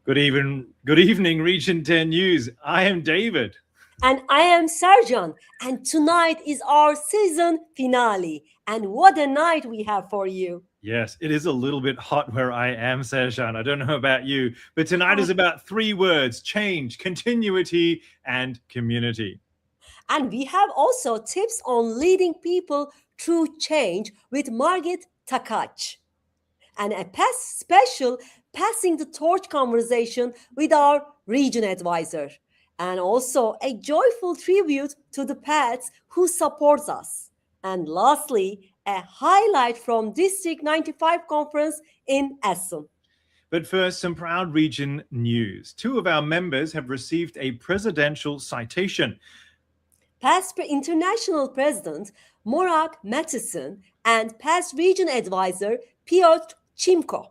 Good evening, Region 10 News. I am David. And I am Sarjan. And tonight is our season finale. And what a night we have for you. Yes, it is a little bit hot where I am, Serjan. I don't know about you, but tonight is about three words: change, continuity, and community. And we have also tips on leading people through change with Margit Tacàks. And a special passing the torch conversation with our region advisor. And also a joyful tribute to the pets who supports us. And lastly, a highlight from District 95 conference in Essen. But first, some proud region news. Two of our members have received a presidential citation. Past international president Morak Matheson and past region advisor Piotr Chimko.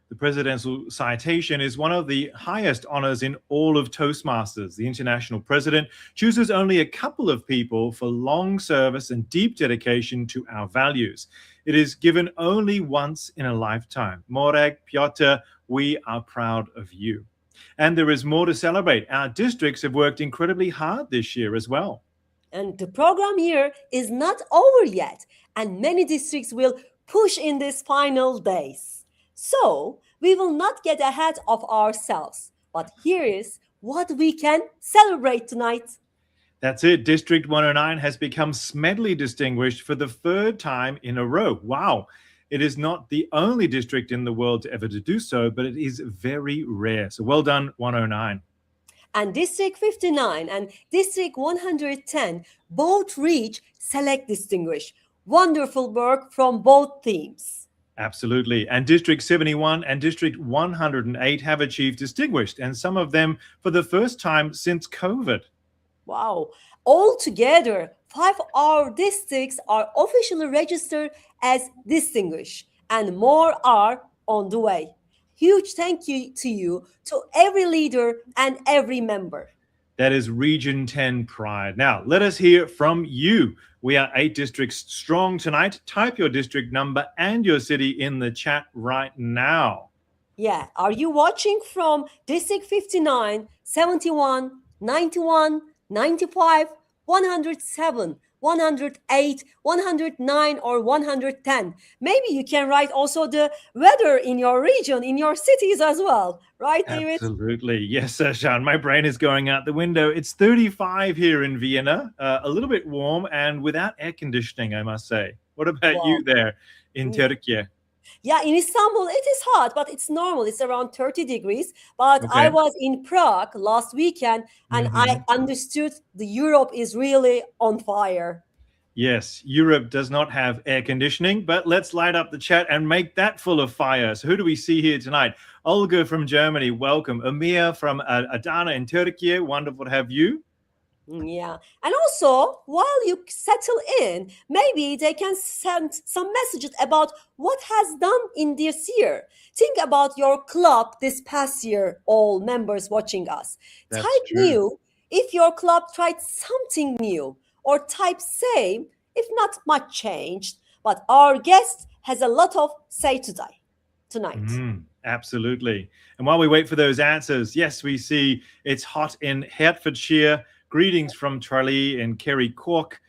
The presidential citation is one of the highest honors in all of Toastmasters. The international president chooses only a couple of people for long service and deep dedication to our values. It is given only once in a lifetime. Morag, Piotr, we are proud of you. And there is more to celebrate. Our districts have worked incredibly hard this year as well. And the program year is not over yet, and many districts will push in these final days. So, we will not get ahead of ourselves. But here is what we can celebrate tonight. That's it. District 109 has become Smedley distinguished for the third time in a row. Wow. It is not the only district in the world to ever to do so, but it is very rare. So well done, 109. And District 59 and District 110 both reach Select Distinguished. Wonderful work from both teams. Absolutely. And District 71 and District 108 have achieved distinguished, and some of them for the first time since COVID. Wow. Altogether, 5 of our districts are officially registered as distinguished, and more are on the way. Huge thank you to every leader and every member. That is Region 10 pride. Now, let us hear from you. We are 8 districts strong tonight. Type your district number and your city in the chat right now. Yeah, are you watching from District 59, 71, 91, 95, 107, 108, 109, or 110? Maybe you can write also the weather in your region, in your cities as well. Right, David? Absolutely. Yes, Sean. My brain is going out the window. It's 35 here in Vienna, a little bit warm and without air conditioning, I must say. What about you there in Turkey? Yeah, in Istanbul, it is hot, but it's normal. It's around 30 degrees. But I was in Prague last weekend, and I understood the Europe is really on fire. Yes, Europe does not have air conditioning, but let's light up the chat and make that full of fire. So who do we see here tonight? Olga from Germany, welcome. Amir from Adana in Turkey, wonderful to have you. Yeah. And also, while you settle in, maybe they can send some messages about what has done in this year. Think about your club this past year, all members watching us. That's type true. New if your club tried something new, or type same if not much changed. But our guest has a lot of say tonight. Absolutely. And while we wait for those answers, yes, we see it's hot in Hertfordshire. Greetings from Tralee in Kerry Cork,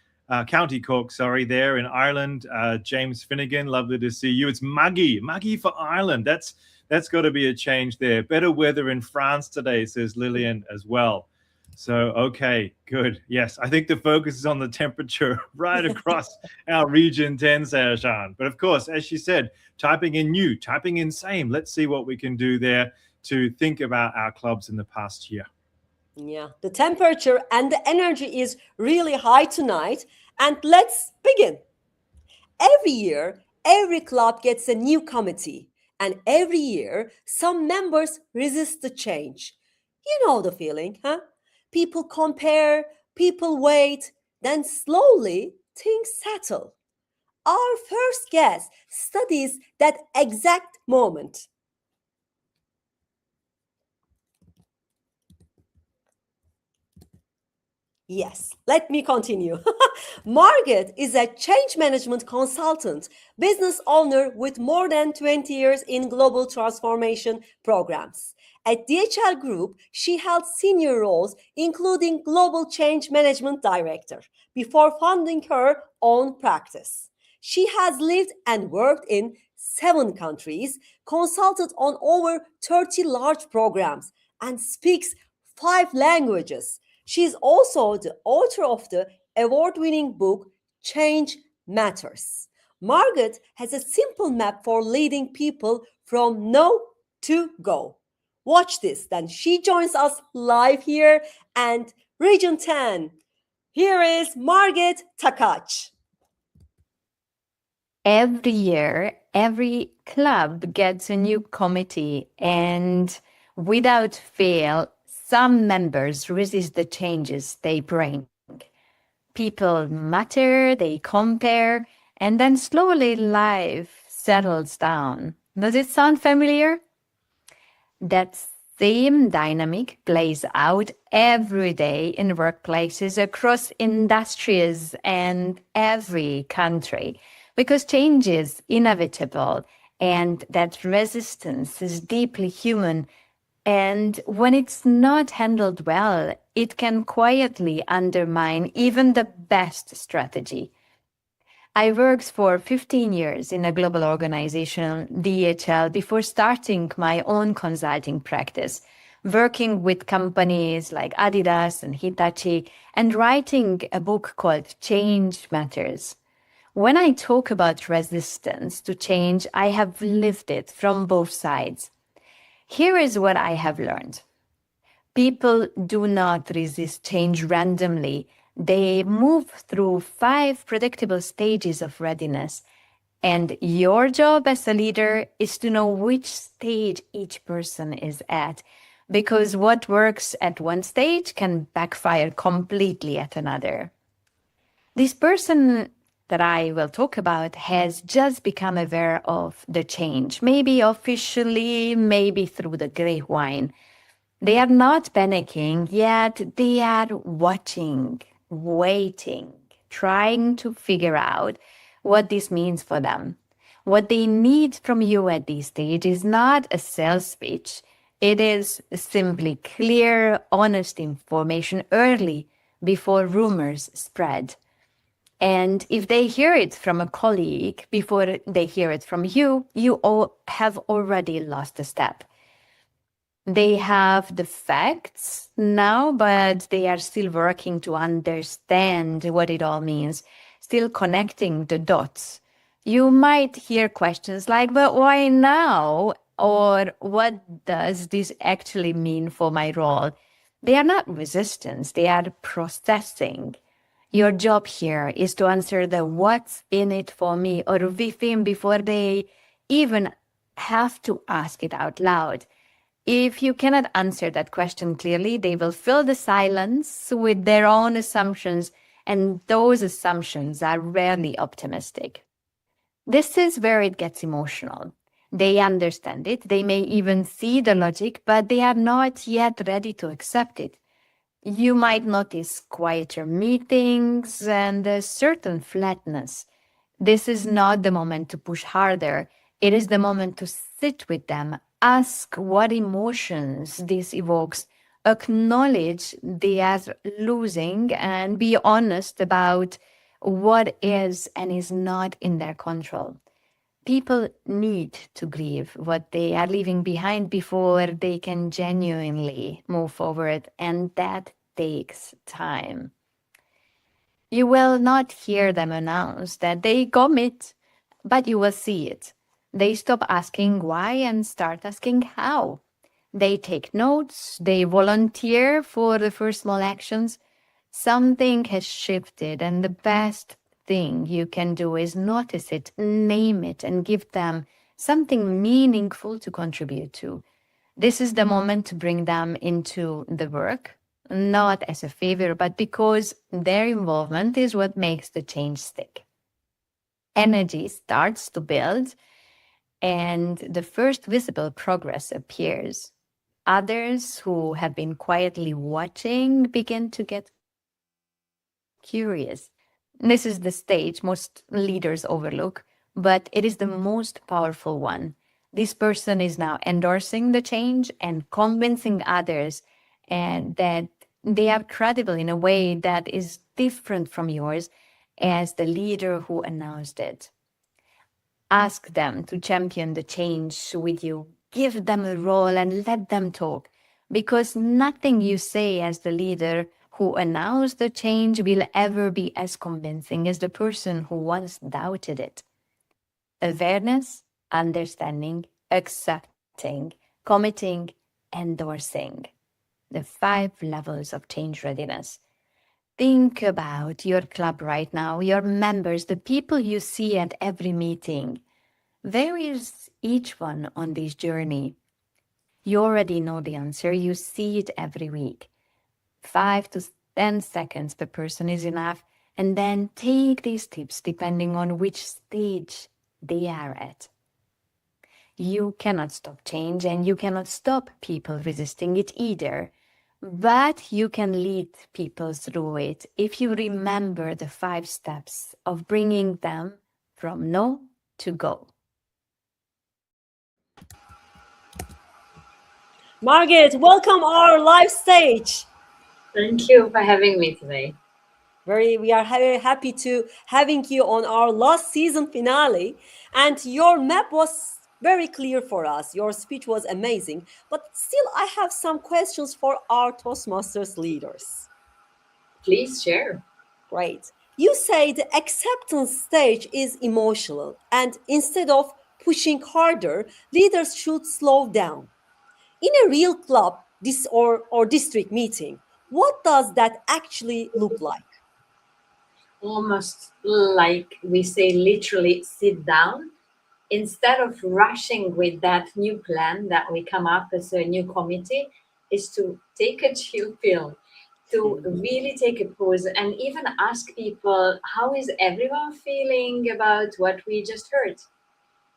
County Cork, there in Ireland. James Finnegan, lovely to see you. It's Maggie for Ireland. That's got to be a change there. Better weather in France today, says Lilian as well. So, okay, good. Yes, I think the focus is on the temperature right across our Region 10, Serjan. But of course, as she said, typing in new, typing in same. Let's see what we can do there to think about our clubs in the past year. Yeah, the temperature and the energy is really high tonight. And let's begin. Every year, every club gets a new committee. And every year, some members resist the change. You know the feeling, huh? People compare, people wait, then slowly things settle. Our first guest studies that exact moment. Yes, let me continue. Margit is a change management consultant, business owner with more than 20 years in global transformation programs. At DHL Group, she held senior roles, including Global Change Management Director, before founding her own practice. She has lived and worked in 7 countries, consulted on over 30 large programs, and speaks 5 languages. She is also the author of the award-winning book Change Matters. Margaret has a simple map for leading people from no to go. Watch this, then she joins us live here and Region 10. Here is Margit Tacàks. Every year, every club gets a new committee, and without fail, some members resist the changes they bring. People mutter, they compare, and then slowly life settles down. Does it sound familiar? That same dynamic plays out every day in workplaces across industries and every country, because change is inevitable and that resistance is deeply human. And when it's not handled well, it can quietly undermine even the best strategy. I worked for 15 years in a global organization, DHL, before starting my own consulting practice, working with companies like Adidas and Hitachi, and writing a book called Change Matters. When I talk about resistance to change, I have lived it from both sides. Here is what I have learned. People do not resist change randomly. They move through 5 predictable stages of readiness. And your job as a leader is to know which stage each person is at, because what works at one stage can backfire completely at another. This person that I will talk about has just become aware of the change, maybe officially, maybe through the grapevine. They are not panicking, yet they are watching, waiting, trying to figure out what this means for them. What they need from you at this stage is not a sales speech. It is simply clear, honest information early before rumors spread. And if they hear it from a colleague before they hear it from you, you all have already lost a step. They have the facts now, but they are still working to understand what it all means, still connecting the dots. You might hear questions like, but why now? Or what does this actually mean for my role? They are not resistance, they are processing. Your job here is to answer the what's in it for me or within before they even have to ask it out loud. If you cannot answer that question clearly, they will fill the silence with their own assumptions, and those assumptions are rarely optimistic. This is where it gets emotional. They understand it, they may even see the logic, but they are not yet ready to accept it. You might notice quieter meetings and a certain flatness. This is not the moment to push harder. It is the moment to sit with them, ask what emotions this evokes, acknowledge they are losing, and be honest about what is and is not in their control. People need to grieve what they are leaving behind before they can genuinely move forward, and that takes time. You will not hear them announce that they commit, but you will see it. They stop asking why and start asking how. They take notes, they volunteer for the first small actions. Something has shifted, and the best thing you can do is notice it, name it, and give them something meaningful to contribute to. This is the moment to bring them into the work, not as a favor, but because their involvement is what makes the change stick. Energy starts to build, and the first visible progress appears. Others who have been quietly watching begin to get curious. This is the stage most leaders overlook, but it is the most powerful one. This person is now endorsing the change and convincing others and that they are credible in a way that is different from yours as the leader who announced it. Ask them to champion the change with you. Give them a role and let them talk, because nothing you say as the leader who announced the change will ever be as convincing as the person who once doubted it. Awareness, understanding, accepting, committing, endorsing. The 5 levels of change readiness. Think about your club right now, your members, the people you see at every meeting. Where is each one on this journey? You already know the answer. You see it every week. 5 to 10 seconds per person is enough. And then take these tips depending on which stage they are at. You cannot stop change and you cannot stop people resisting it either. But you can lead people through it if you remember the 5 steps of bringing them from no to go. Margit, welcome our live stage. Thank you for having me today. We are very happy to having you on our last season finale, and your map was very clear for us. Your speech was amazing, but still I have some questions for our Toastmasters leaders. Please share. Great. You say the acceptance stage is emotional, and instead of pushing harder, leaders should slow down. In a real club or district meeting, what does that actually look like? Almost like we say, literally sit down. Instead of rushing with that new plan that we come up as a new committee, is to take a chill pill, to really take a pause and even ask people, how is everyone feeling about what we just heard?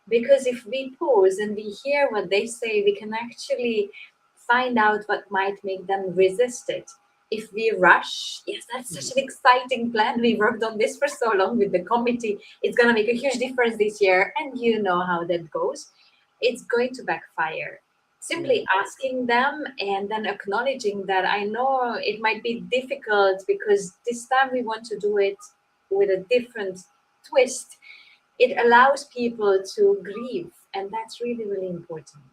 Because if we pause and we hear what they say, we can actually find out what might make them resist it. If we rush, yes, that's such an exciting plan. We worked on this for so long with the committee. It's going to make a huge difference this year. And you know how that goes. It's going to backfire. Simply asking them and then acknowledging that I know it might be difficult because this time we want to do it with a different twist. It allows people to grieve. And that's really, really important.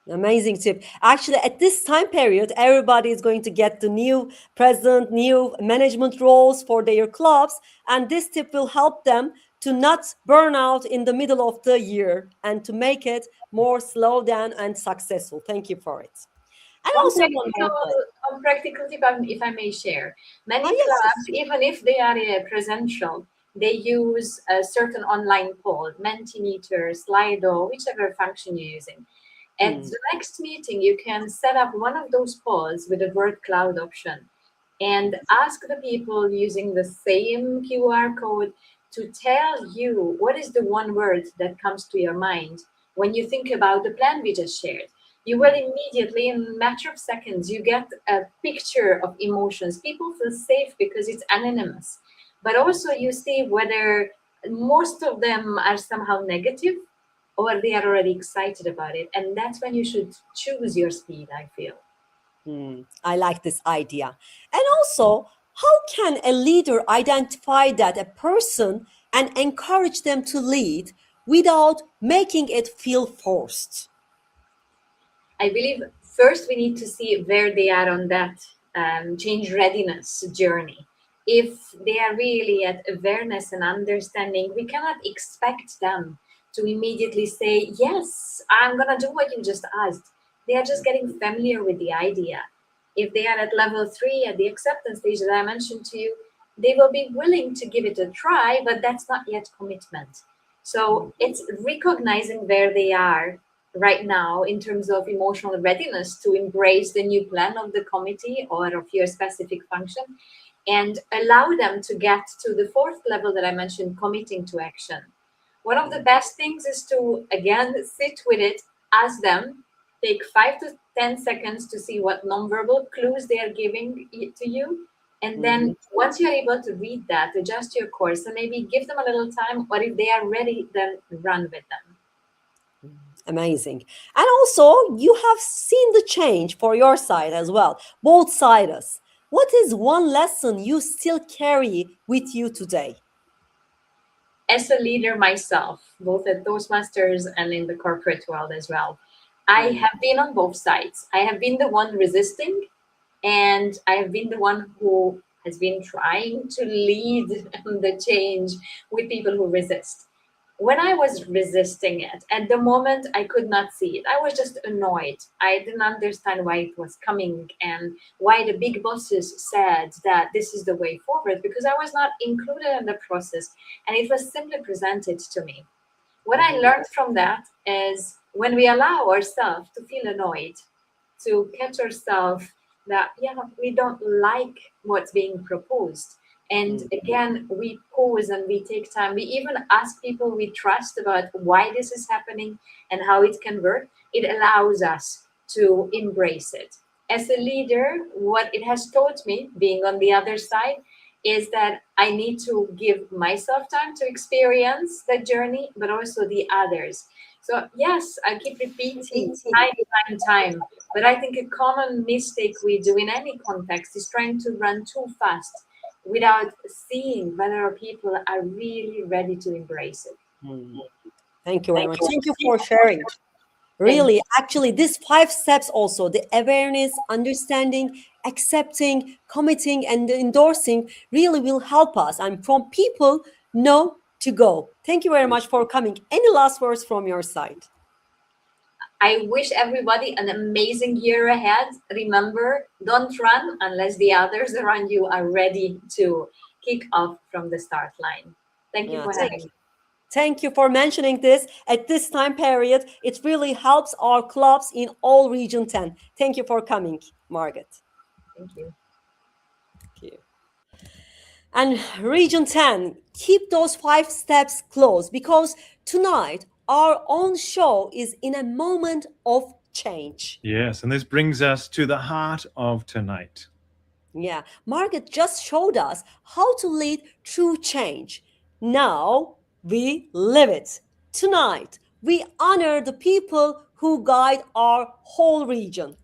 Amazing tip. Actually, at this time period, everybody is going to get the new president, new management roles for their clubs. And this tip will help them to not burn out in the middle of the year and to make it more slow down and successful. Thank you for it. And also on practical tip, if I may share, many clubs, even if they are presential, they use a certain online poll, Mentimeter, Slido, whichever function you're using. At the next meeting, you can set up one of those polls with a word cloud option and ask the people using the same QR code to tell you what is the one word that comes to your mind when you think about the plan we just shared. You will immediately, in a matter of seconds, you get a picture of emotions. People feel safe because it's anonymous. But also you see whether most of them are somehow negative or they are already excited about it. And that's when you should choose your speed, I feel. I like this idea. And also, how can a leader identify that a person and encourage them to lead without making it feel forced? I believe first we need to see where they are on that change readiness journey. If they are really at awareness and understanding, we cannot expect them to immediately say, yes, I'm going to do what you just asked. They are just getting familiar with the idea. If they are at level 3 at the acceptance stage that I mentioned to you, they will be willing to give it a try, but that's not yet commitment. So it's recognizing where they are right now in terms of emotional readiness to embrace the new plan of the committee or of your specific function and allow them to get to the 4th level that I mentioned, committing to action. One of the best things is to, again, sit with it, ask them, take 5 to 10 seconds to see what nonverbal clues they are giving to you, And then once you're able to read that, adjust your course, and maybe give them a little time, or if they are ready, then run with them. Amazing. And also, you have seen the change for your side as well, both sides. What is one lesson you still carry with you today? As a leader myself, both at Toastmasters and in the corporate world as well, I have been on both sides. I have been the one resisting, and I have been the one who has been trying to lead the change with people who resist. When I was resisting it, at the moment, I could not see it. I was just annoyed. I didn't understand why it was coming and why the big bosses said that this is the way forward, because I was not included in the process and it was simply presented to me. What I learned from that is when we allow ourselves to feel annoyed, to catch ourselves that, yeah, we don't like what's being proposed. And again, we pause and we take time. We even ask people we trust about why this is happening and how it can work. It allows us to embrace it. As a leader, what it has taught me, being on the other side, is that I need to give myself time to experience that journey, but also the others. So yes, I keep repeating time. But I think a common mistake we do in any context is trying to run too fast without seeing whether people are really ready to embrace it. Thank you very much. Thank you for sharing. Really, actually, these 5 steps also, the awareness, understanding, accepting, committing, and endorsing really will help us. And from people, know to go. Thank you very much for coming. Any last words from your side? I wish everybody an amazing year ahead. Remember, don't run unless the others around you are ready to kick off from the start line. Thank you for having me. Thank you for mentioning this at this time period. It really helps our clubs in all Region 10. Thank you for coming, Margit. Thank you. Thank you. And Region 10, keep those 5 steps close, because tonight our own show is in a moment of change. Yes, and this brings us to the heart of tonight. Yeah, Margit just showed us how to lead through change. Now we live it. Tonight, we honor the people who guide our whole region.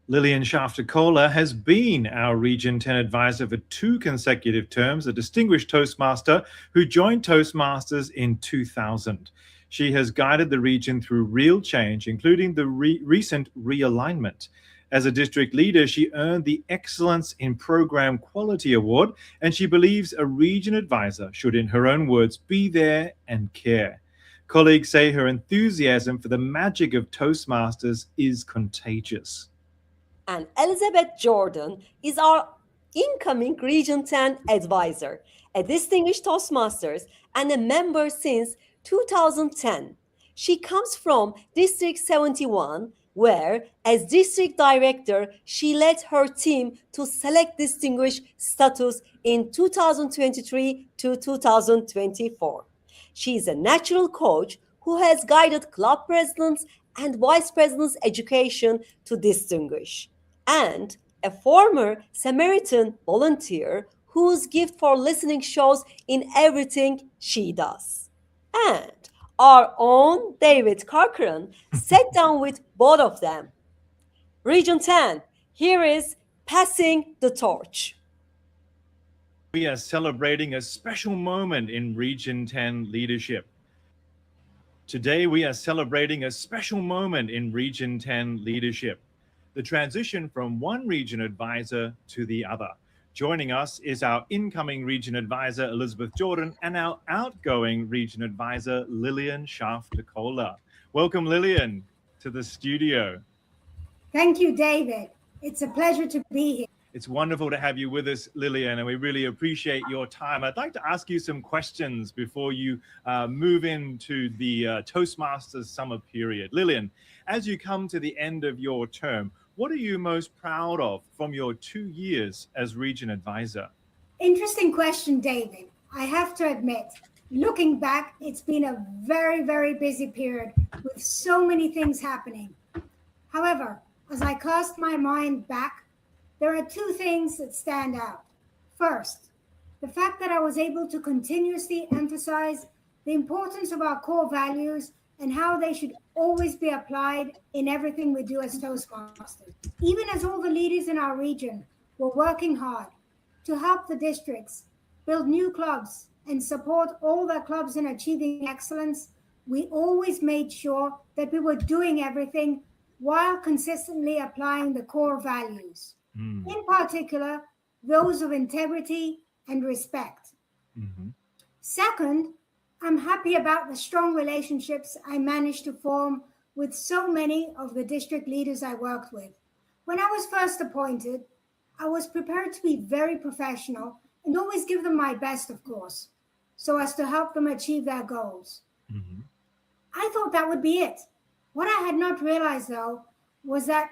Lilian Shafter-Kohler has been our Region 10 advisor for 2 consecutive terms, a distinguished Toastmaster who joined Toastmasters in 2000. She has guided the region through real change, including the recent realignment. As a district leader, she earned the Excellence in Program Quality Award, and she believes a region advisor should, in her own words, be there and care. Colleagues say her enthusiasm for the magic of Toastmasters is contagious. And Elizabeth Jordan is our incoming Region 10 advisor, a distinguished Toastmasters and a member since 2010. She comes from District 71, where, as district director, she led her team to select distinguished status in 2023 to 2024. She is a natural coach who has guided club presidents and vice presidents' education to distinguish, and a former Samaritan volunteer whose gift for listening shows in everything she does. And our own David Corcoran sat down with both of them. Region 10, here is Passing the Torch. We are celebrating a special moment in Region 10 leadership. Today, we are celebrating a special moment in Region 10 leadership, the transition from one region advisor to the other. Joining us is our incoming region advisor, Elizabeth Jordan, and our outgoing region advisor, Lilian Shafter-Kohler. Welcome, Lilian, to the studio. Thank you, David. It's a pleasure to be here. It's wonderful to have you with us, Lilian, and we really appreciate your time. I'd like to ask you some questions before you move into the Toastmasters summer period. Lilian, as you come to the end of your term, what are you most proud of from your 2 years as region advisor? Interesting question, David. I have to admit, looking back, it's been a very, very busy period with so many things happening. However, as I cast my mind back, there are 2 things that stand out. First, the fact that I was able to continuously emphasize the importance of our core values and how they should always be applied in everything we do as Toastmasters. Even as all the leaders in our region were working hard to help the districts build new clubs and support all their clubs in achieving excellence, we always made sure that we were doing everything while consistently applying the core values, in particular, those of integrity and respect. Second, I'm happy about the strong relationships I managed to form with so many of the district leaders I worked with. When I was first appointed, I was prepared to be very professional and always give them my best, of course, so as to help them achieve their goals. I thought that would be it. What I had not realized, though, was that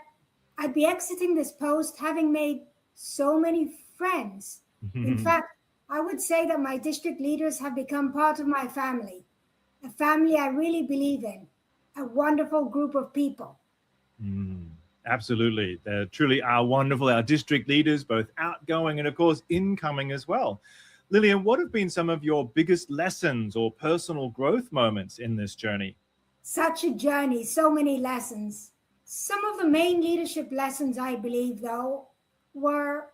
I'd be exiting this post having made so many friends. In fact, I would say that my district leaders have become part of my family, a family I really believe in, a wonderful group of people. Absolutely. They truly are wonderful. Our district leaders, both outgoing and, of course, incoming as well. Lilian, what have been some of your biggest lessons or personal growth moments in this journey? Such a journey, so many lessons. Some of the main leadership lessons, I believe, though, were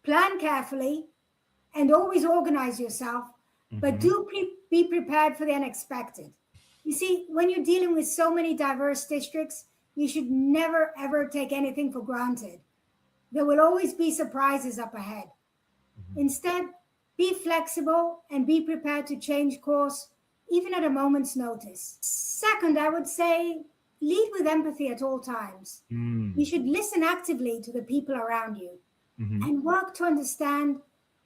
plan carefully and always organize yourself, but do be prepared for the unexpected. You see, when you're dealing with so many diverse districts, you should never, ever take anything for granted. There will always be surprises up ahead. Instead, be flexible and be prepared to change course, even at a moment's notice. Second, I would say, lead with empathy at all times. You should listen actively to the people around you and work to understand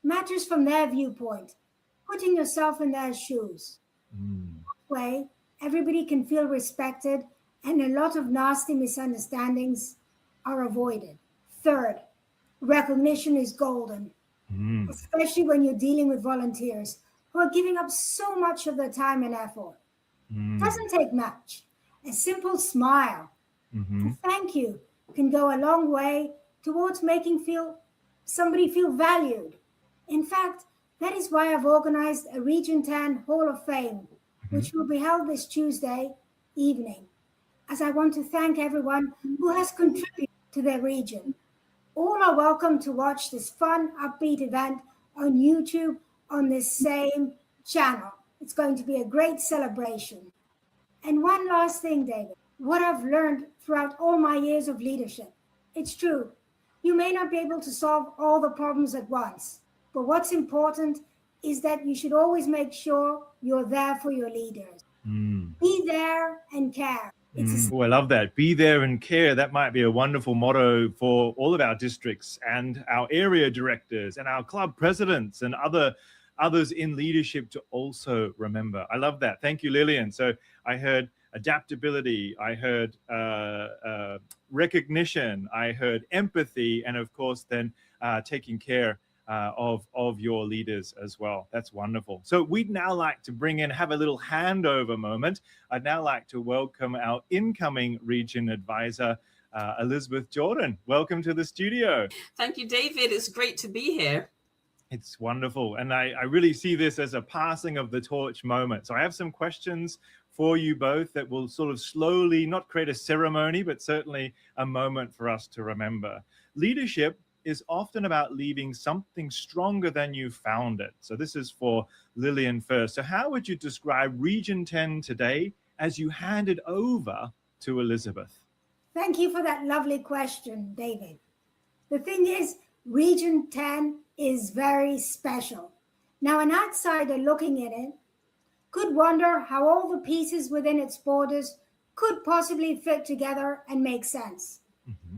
matters from their viewpoint, putting yourself in their shoes. That way, everybody can feel respected and a lot of nasty misunderstandings are avoided. Third, recognition is golden, especially when you're dealing with volunteers who are giving up so much of their time and effort. It doesn't take much. A simple smile, a thank you can go a long way towards making somebody feel valued. In fact, that is why I've organized a Region 10 Hall of Fame, which will be held this Tuesday evening, as I want to thank everyone who has contributed to their region. All are welcome to watch this fun, upbeat event on YouTube on this same channel. It's going to be a great celebration. And one last thing, David, what I've learned throughout all my years of leadership. It's true, you may not be able to solve all the problems at once, but what's important is that you should always make sure you're there for your leaders. Be there and care. Oh, I love that. Be there and care. That might be a wonderful motto for all of our districts and our area directors and our club presidents and others in leadership to also remember. I love that. Thank you, Lilian. So I heard adaptability, I heard recognition, I heard empathy, and of course then taking care of your leaders as well. That's wonderful. So we'd now like to have a little handover moment. I'd now like to welcome our incoming region advisor, Elizabeth Jordan. Welcome to the studio. Thank you, David. It's great to be here. It's wonderful. And I really see this as a passing of the torch moment. So I have some questions for you both that will sort of slowly, not create a ceremony, but certainly a moment for us to remember. Leadership is often about leaving something stronger than you found it. So this is for Lilian first. So how would you describe Region 10 today as you hand it over to Elizabeth? Thank you for that lovely question, David. The thing is, Region 10 is very special. Now, an outsider looking at it could wonder how all the pieces within its borders could possibly fit together and make sense.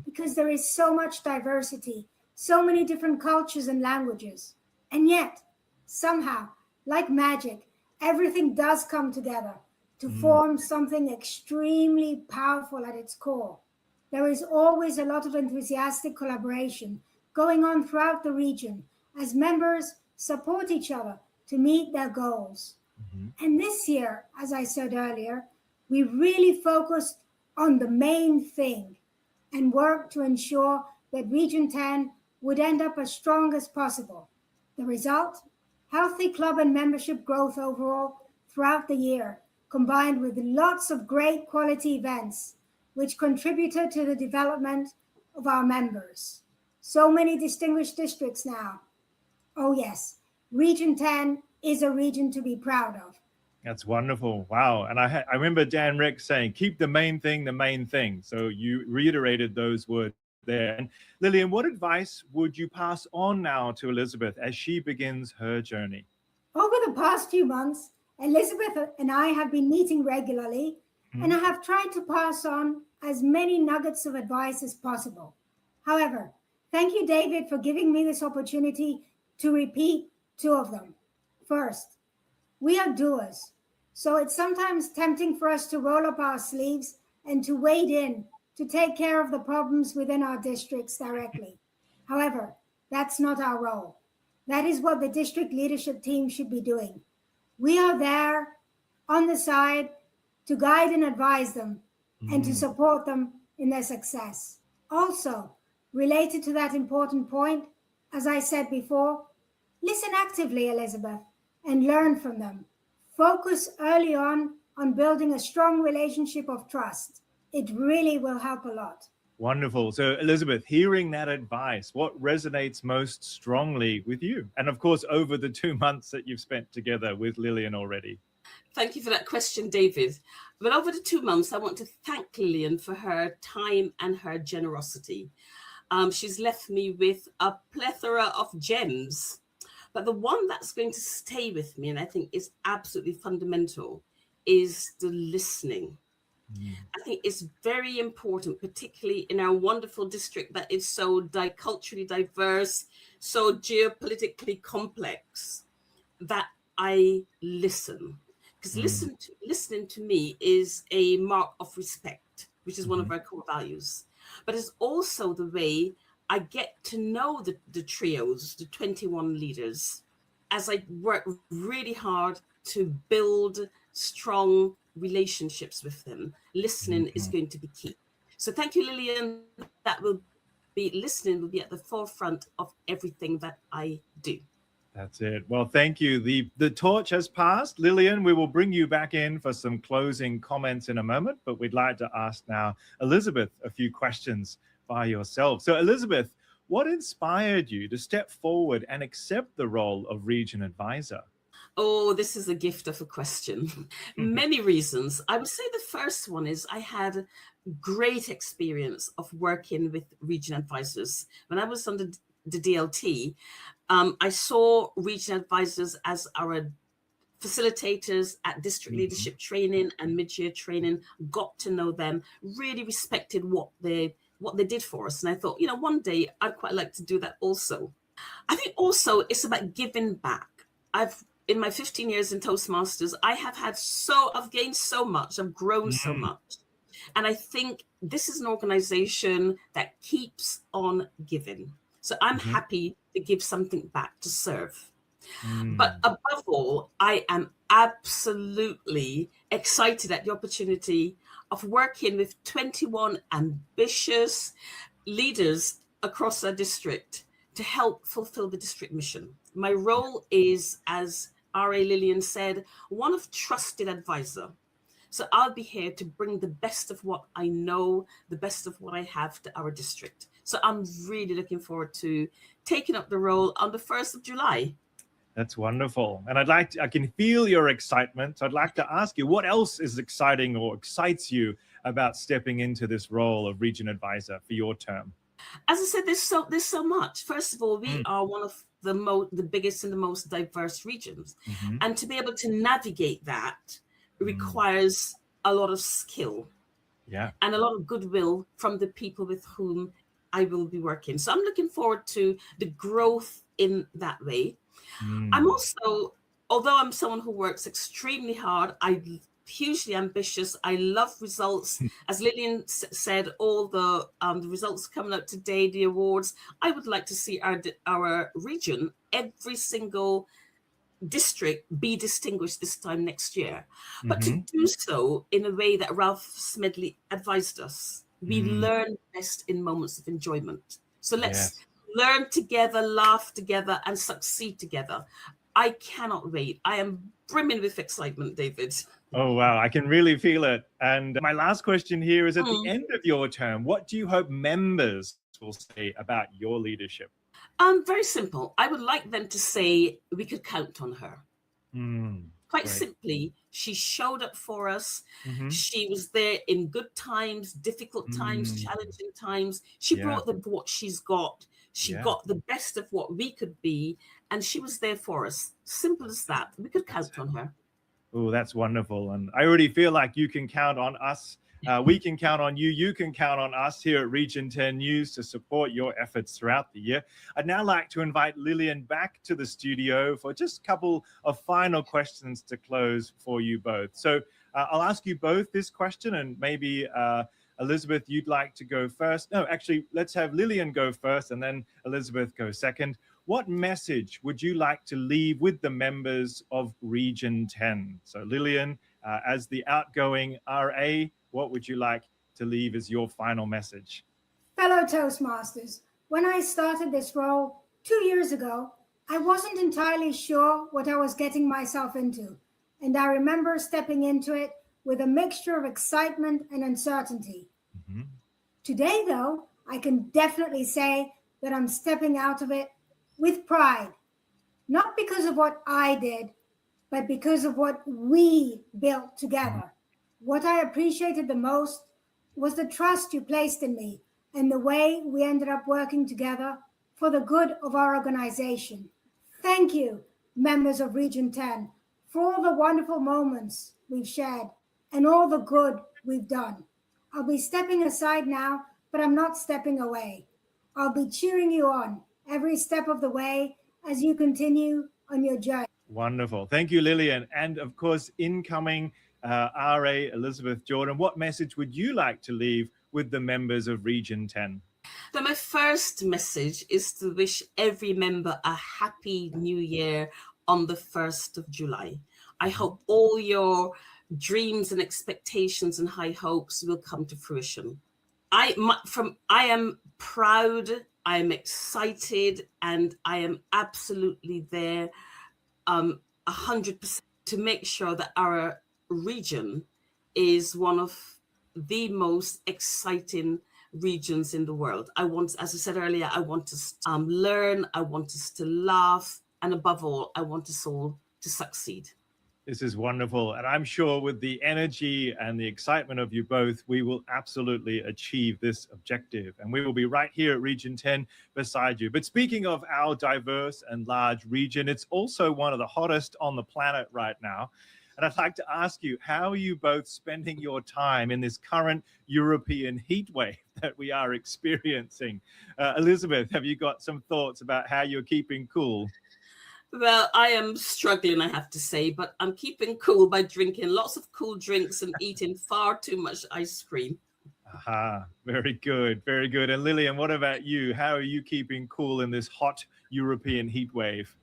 Because there is so much diversity, so many different cultures and languages. And yet, somehow, like magic, everything does come together to form something extremely powerful at its core. There is always a lot of enthusiastic collaboration going on throughout the region as members support each other to meet their goals. And this year, as I said earlier, we really focused on the main thing and worked to ensure that Region 10 would end up as strong as possible. The result? Healthy club and membership growth overall throughout the year, combined with lots of great quality events, which contributed to the development of our members. So many distinguished districts now. Oh yes, Region 10 is a region to be proud of. That's wonderful. Wow. And I remember Dan Rick saying, keep the main thing the main thing. So you reiterated those words there. And Lilian, what advice would you pass on now to Elizabeth as she begins her journey? Over the past few months, Elizabeth and I have been meeting regularly, and I have tried to pass on as many nuggets of advice as possible. However, thank you, David, for giving me this opportunity to repeat two of them. First, we are doers, so it's sometimes tempting for us to roll up our sleeves and to wade in to take care of the problems within our districts directly. However, that's not our role. That is what the district leadership team should be doing. We are there on the side to guide and advise them and to support them in their success. Also, related to that important point, as I said before, listen actively, Elizabeth, and learn from them. Focus early on building a strong relationship of trust. It really will help a lot. Wonderful. So Elizabeth, hearing that advice, what resonates most strongly with you? And of course, over the 2 months that you've spent together with Lilian already. Thank you for that question, David. But over the 2 months, I want to thank Lilian for her time and her generosity. She's left me with a plethora of gems. But the one that's going to stay with me, and I think is absolutely fundamental, is the listening. I think it's very important, particularly in our wonderful district that is so culturally diverse, so geopolitically complex, that I listen. Because listening to me is a mark of respect, which is one of our core values. But it's also the way I get to know the trios, the 21 leaders, as I work really hard to build strong relationships with them. Listening is going to be key. So thank you, Lilian. Listening will be at the forefront of everything that I do. That's it. Well, thank you. The torch has passed. Lilian, we will bring you back in for some closing comments in a moment, but we'd like to ask now Elizabeth a few questions by yourself. So Elizabeth, what inspired you to step forward and accept the role of Region Advisor? Oh, this is a gift of a question. Many reasons. I would say the first one is I had great experience of working with region advisors. When I was under the DLT, I saw region advisors as our facilitators at district leadership training and mid-year training, got to know them, really respected what they did for us. And I thought, one day I'd quite like to do that also. I think also it's about giving back. In my 15 years in Toastmasters, I've gained so much, I've grown so much. And I think this is an organization that keeps on giving. So I'm happy to give something back, to serve. But above all, I am absolutely excited at the opportunity of working with 21 ambitious leaders across our district to help fulfill the district mission. My role is, as R.A. Lilian said, one of trusted advisor. So I'll be here to bring the best of what I know, the best of what I have to our district. So I'm really looking forward to taking up the role on the 1st of July. That's wonderful. And I can feel your excitement. I'd like to ask you, what else is exciting or excites you about stepping into this role of Region Advisor for your term? As I said, there's so much. First of all, we are one of the biggest and the most diverse regions. And to be able to navigate that requires a lot of skill and a lot of goodwill from the people with whom I will be working. So I'm looking forward to the growth in that way. I'm also, although I'm someone who works extremely hard, I'm hugely ambitious. I love results. As Lilian said, all the results coming out today, the awards, I would like to see our region, every single district, be distinguished this time next year. But to do so in a way that Ralph Smedley advised us. We learn best in moments of enjoyment. So let's learn together, laugh together, and succeed together. I cannot wait. I am brimming with excitement, David. Oh, wow. I can really feel it. And my last question here is, at the end of your term, what do you hope members will say about your leadership? Very simple. I would like them to say we could count on her. Quite great. Simply, she showed up for us. She was there in good times, difficult times, challenging times. She brought what she's got. She got the best of what we could be, and she was there for us. Simple as that. We could count on her. Oh, that's wonderful. And I already feel like you can count on us. We can count on you. You can count on us here at Region 10 News to support your efforts throughout the year. I'd now like to invite Lilian back to the studio for just a couple of final questions to close for you both. So I'll ask you both this question, and maybe Elizabeth, you'd like to go first. No, actually, let's have Lilian go first and then Elizabeth go second. What message would you like to leave with the members of Region 10? So Lilian, as the outgoing RA, what would you like to leave as your final message? Fellow Toastmasters, when I started this role 2 years ago, I wasn't entirely sure what I was getting myself into. And I remember stepping into it with a mixture of excitement and uncertainty. Today, though, I can definitely say that I'm stepping out of it with pride, not because of what I did, but because of what we built together. What I appreciated the most was the trust you placed in me and the way we ended up working together for the good of our organization. Thank you, members of Region 10, for all the wonderful moments we've shared and all the good we've done. I'll be stepping aside now, but I'm not stepping away. I'll be cheering you on every step of the way as you continue on your journey. Wonderful. Thank you, Lilian. And of course, incoming RA Elizabeth Jordan, what message would you like to leave with the members of Region 10? So my first message is to wish every member a happy new year on the 1st of July. I hope all your dreams and expectations and high hopes will come to fruition. I am proud, I am excited, and I am absolutely there 100% to make sure that our region is one of the most exciting regions in the world. I want, as I said earlier, I want us to learn, I want us to laugh, and above all, I want us all to succeed. This is wonderful. And I'm sure with the energy and the excitement of you both, we will absolutely achieve this objective. And we will be right here at Region 10 beside you. But speaking of our diverse and large region, it's also one of the hottest on the planet right now. And I'd like to ask you, how are you both spending your time in this current European heat wave that we are experiencing? Elizabeth, have you got some thoughts about how you're keeping cool? Well, I am struggling, I have to say, but I'm keeping cool by drinking lots of cool drinks and eating far too much ice cream. Aha, very good, very good. And Lilian, what about you? How are you keeping cool in this hot European heat wave?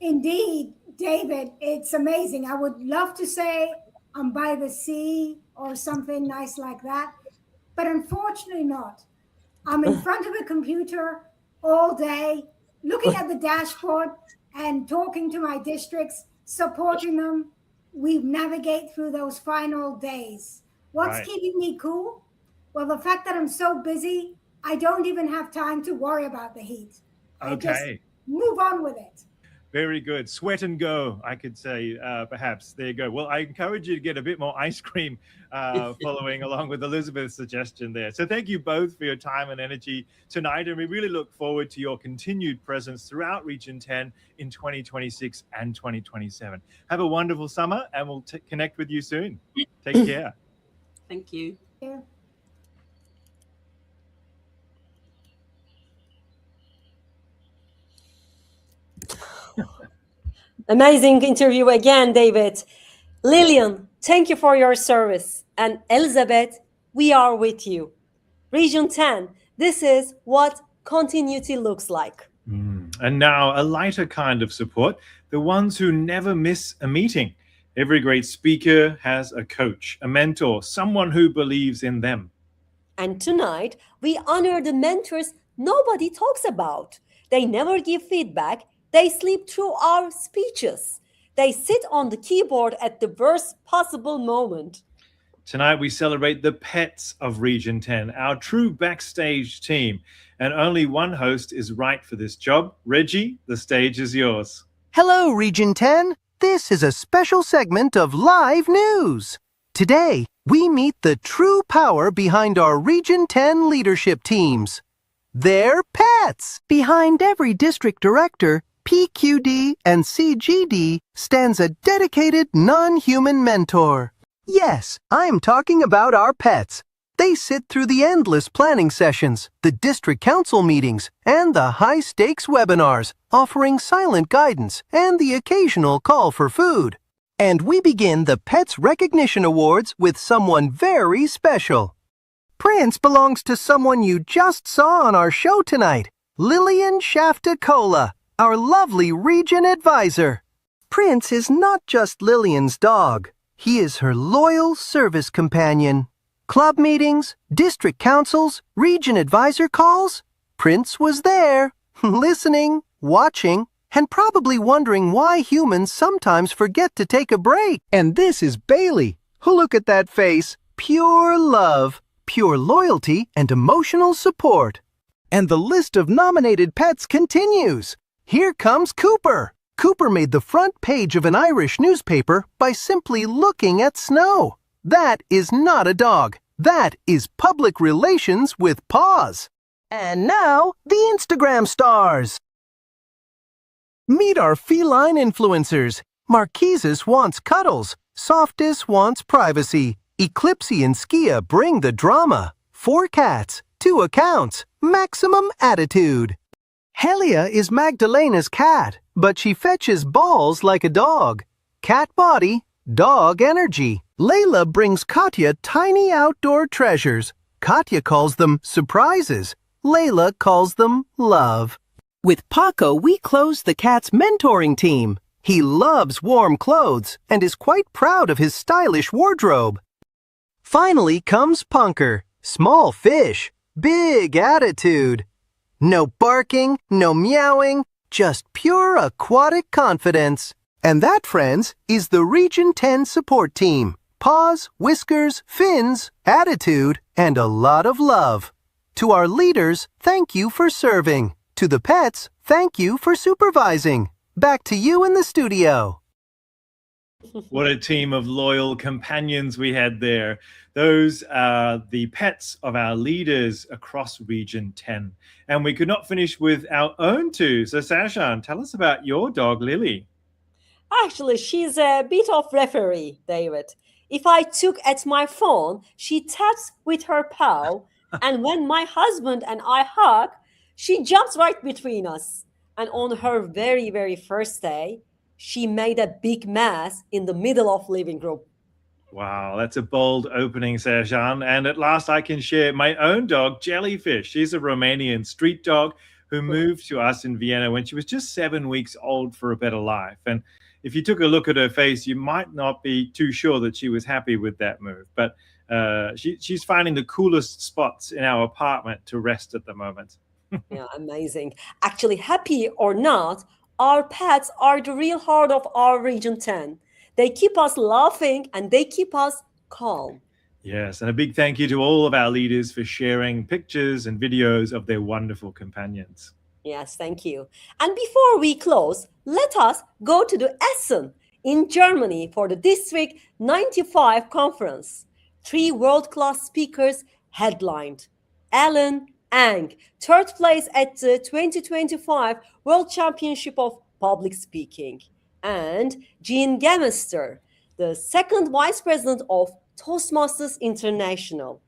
Indeed, David, it's amazing. I would love to say I'm by the sea or something nice like that, but unfortunately not. I'm in front of a computer all day, looking at the dashboard and talking to my districts, supporting them. We navigate through those final days. What's keeping me cool? Well, the fact that I'm so busy, I don't even have time to worry about the heat. I just move on with it. Very good. Sweat and go, I could say, perhaps. There you go. Well, I encourage you to get a bit more ice cream following along with Elizabeth's suggestion there. So thank you both for your time and energy tonight. And we really look forward to your continued presence throughout Region 10 in 2026 and 2027. Have a wonderful summer, and we'll connect with you soon. Take care. Thank you. Yeah. Amazing interview again, David. Lilian, thank you for your service. And Elizabeth, we are with you. Region 10, this is what continuity looks like. And now a lighter kind of support, the ones who never miss a meeting. Every great speaker has a coach, a mentor, someone who believes in them. And tonight, we honor the mentors nobody talks about. They never give feedback. They sleep through our speeches. They sit on the keyboard at the worst possible moment. Tonight, we celebrate the pets of Region 10, our true backstage team. And only one host is right for this job. Reggie, the stage is yours. Hello, Region 10. This is a special segment of live news. Today, we meet the true power behind our Region 10 leadership teams. They're pets. Behind every district director, PQD, and CGD stands a dedicated non-human mentor. Yes, I'm talking about our pets. They sit through the endless planning sessions, the district council meetings, and the high-stakes webinars, offering silent guidance and the occasional call for food. And we begin the Pets Recognition Awards with someone very special. Prince belongs to someone you just saw on our show tonight, Lilian Shaftacola, our lovely region advisor. Prince is not just Lilian's dog. He is her loyal service companion. Club meetings, district councils, region advisor calls. Prince was there, listening, watching, and probably wondering why humans sometimes forget to take a break. And this is Bailey. Look at that face. Pure love, pure loyalty, and emotional support. And the list of nominated pets continues. Here comes Cooper. Cooper made the front page of an Irish newspaper by simply looking at snow. That is not a dog. That is public relations with paws. And now, the Instagram stars. Meet our feline influencers. Marquises wants cuddles. Softus wants privacy. Eclipsy and Skia bring the drama. 4 cats, 2 accounts, maximum attitude. Helia is Magdalena's cat, but she fetches balls like a dog. Cat body, dog energy. Layla brings Katya tiny outdoor treasures. Katya calls them surprises. Layla calls them love. With Paco, we close the cat's mentoring team. He loves warm clothes and is quite proud of his stylish wardrobe. Finally comes Punker, small fish, big attitude. No barking, no meowing, just pure aquatic confidence. And that, friends, is the Region 10 support team. Paws, whiskers, fins, attitude, and a lot of love. To our leaders, thank you for serving. To the pets, thank you for supervising. Back to you in the studio. What a team of loyal companions we had there. Those are the pets of our leaders across Region 10. And we could not finish with our own two. So Sashan, tell us about your dog, Lily. Actually, she's a bit of referee, David. If I took at my phone, she taps with her paw. And when my husband and I hug, she jumps right between us. And on her very, very first day, she made a big mess in the middle of living room. Wow, that's a bold opening, Sashan. And at last I can share my own dog, Jellyfish. She's a Romanian street dog who moved to us in Vienna when she was just 7 weeks old for a better life. And if you took a look at her face, you might not be too sure that she was happy with that move. But she's finding the coolest spots in our apartment to rest at the moment. Yeah, amazing. Actually, happy or not, our pets are the real heart of our Region 10. They keep us laughing and they keep us calm. Yes, and a big thank you to all of our leaders for sharing pictures and videos of their wonderful companions. Yes, thank you. And before we close, let us go to the Essen in Germany for the District 95 conference. 3 world-class speakers headlined. Alan Ang, 3rd place at the 2025 World Championship of Public Speaking. And Jean Gemester, the 2nd Vice President of Toastmasters International.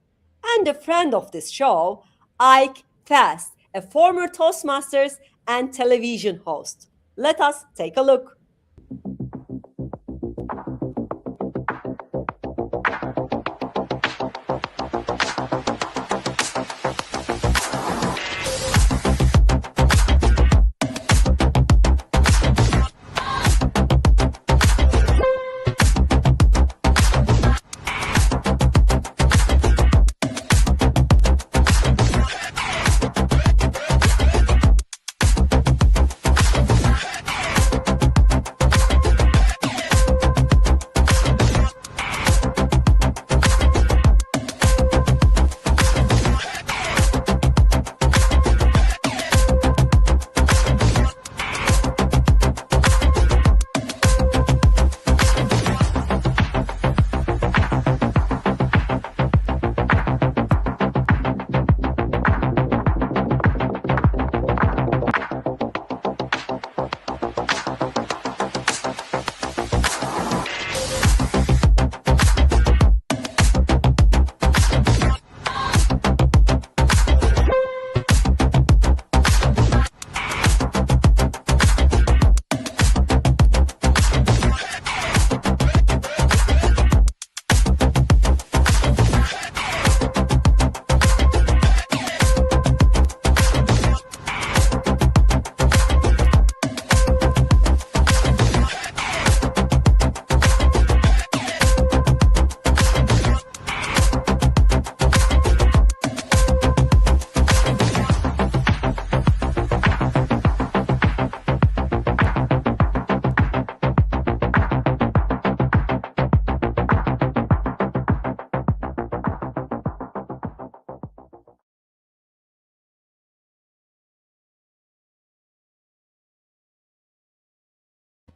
And a friend of this show, Ike Fast, a former Toastmasters and television host. Let us take a look.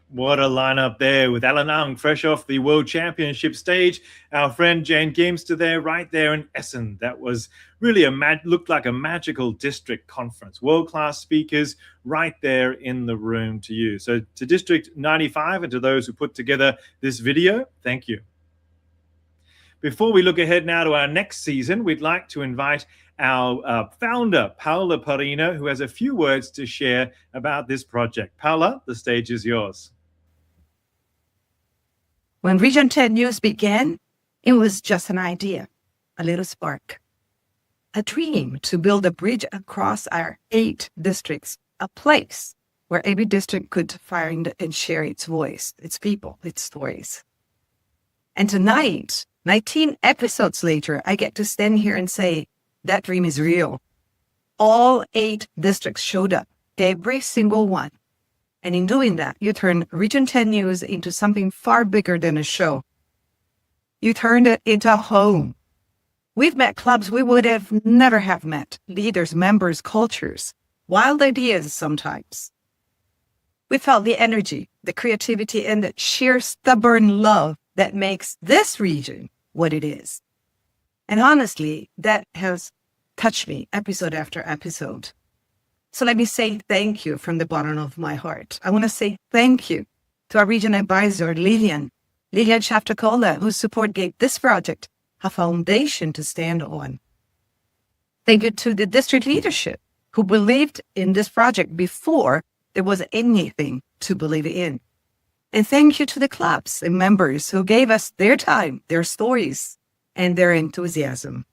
What a lineup there with Alan Ang, fresh off the World Championship stage. Our friend Jane Gamester there, right there in Essen. That was really looked like a magical district conference. World-class speakers right there in the room to you. So to District 95 and to those who put together this video, thank you. Before we look ahead now to our next season, we'd like to invite our founder, Paola Parina, who has a few words to share about this project. Paola, the stage is yours. When Region 10 News began, it was just an idea, a little spark, a dream to build a bridge across our 8 districts, a place where every district could find and share its voice, its people, its stories. And tonight, 19 episodes later, I get to stand here and say, that dream is real. All 8 districts showed up, every single one. And in doing that, you turn Region 10 News into something far bigger than a show. You turned it into a home. We've met clubs we would have never have met, leaders, members, cultures, wild ideas sometimes. We felt the energy, the creativity, and the sheer stubborn love that makes this region what it is. And honestly, that has touched me episode after episode. So let me say thank you from the bottom of my heart. I want to say thank you to our region advisor, Lilian Shaftakola, whose support gave this project a foundation to stand on. Thank you to the district leadership who believed in this project before there was anything to believe in. And thank you to the clubs and members who gave us their time, their stories, and their enthusiasm.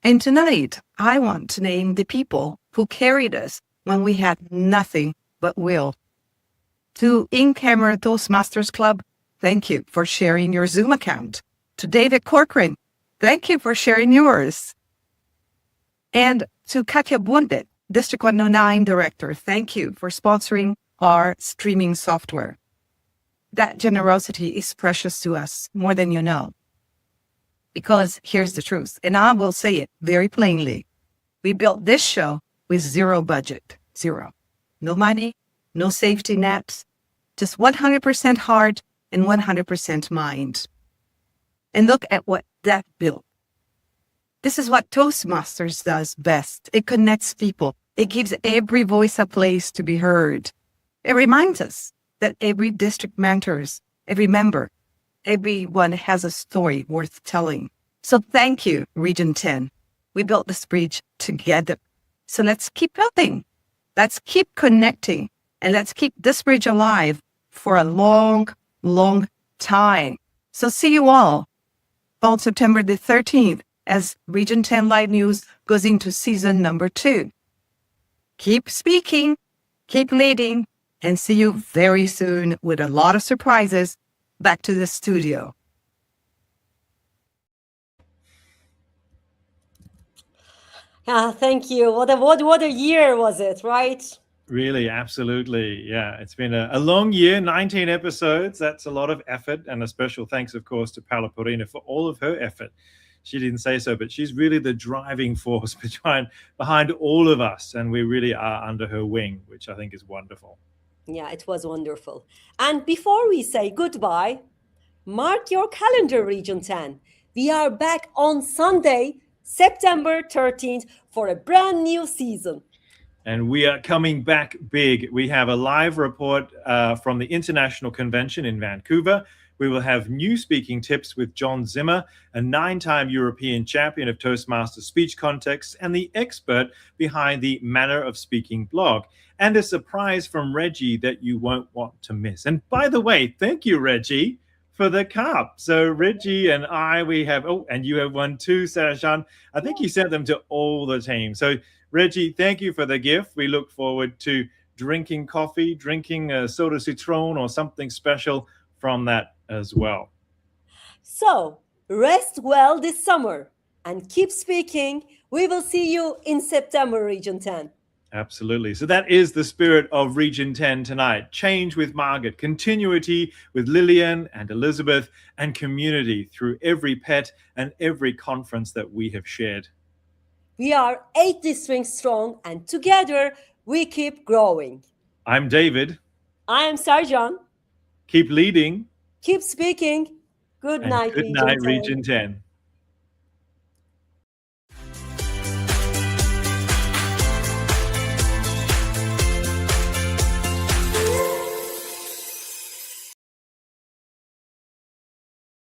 And tonight, I want to name the people who carried us when we had nothing but will. To in-camera Toastmasters Club, thank you for sharing your Zoom account. To David Corcoran, thank you for sharing yours. And to Katja Bundet, District 109 Director, thank you for sponsoring our streaming software. That generosity is precious to us, more than you know. Because here's the truth, and I will say it very plainly. We built this show with zero budget, zero. No money, no safety nets, just 100% heart and 100% mind. And look at what that built. This is what Toastmasters does best. It connects people. It gives every voice a place to be heard. It reminds us that every district matters, every member, everyone has a story worth telling. So thank you, Region 10. We built this bridge together. So let's keep building. Let's keep connecting. And let's keep this bridge alive for a long, long time. So see you all on September the 13th as Region 10 Live News goes into season number 2. Keep speaking, keep leading, and see you very soon with a lot of surprises back to the studio. Thank you. What a year was it, right? Really, absolutely. Yeah, it's been a long year, 19 episodes. That's a lot of effort. And a special thanks, of course, to Paola Parina for all of her effort. She didn't say so, but she's really the driving force behind all of us. And we really are under her wing, which I think is wonderful. Yeah, it was wonderful. And before we say goodbye, mark your calendar, Region 10. We are back on Sunday, September 13th for a brand new season. And we are coming back big. We have a live report from the International Convention in Vancouver. We will have new speaking tips with John Zimmer, a 9-time European champion of Toastmasters speech contests and the expert behind the Manner of Speaking blog, and a surprise from Reggie that you won't want to miss. And by the way, thank you, Reggie, for the cup. So Reggie and I, we have, and you have one too, Sarashan. I think you sent them to all the team. So Reggie, thank you for the gift. We look forward to drinking coffee, drinking a soda citron or something special from that as well. So rest well this summer and keep speaking. We will see you in September, Region 10. Absolutely. So that is the spirit of Region 10 tonight. Change with Margit, continuity with Lilian and Elizabeth, and community through every pet and every conference that we have shared. We are 8 districts strong, and together we keep growing. I'm David. I am Sarjan. Keep leading. Keep speaking. Good And night, good night, Region 10. Region 10.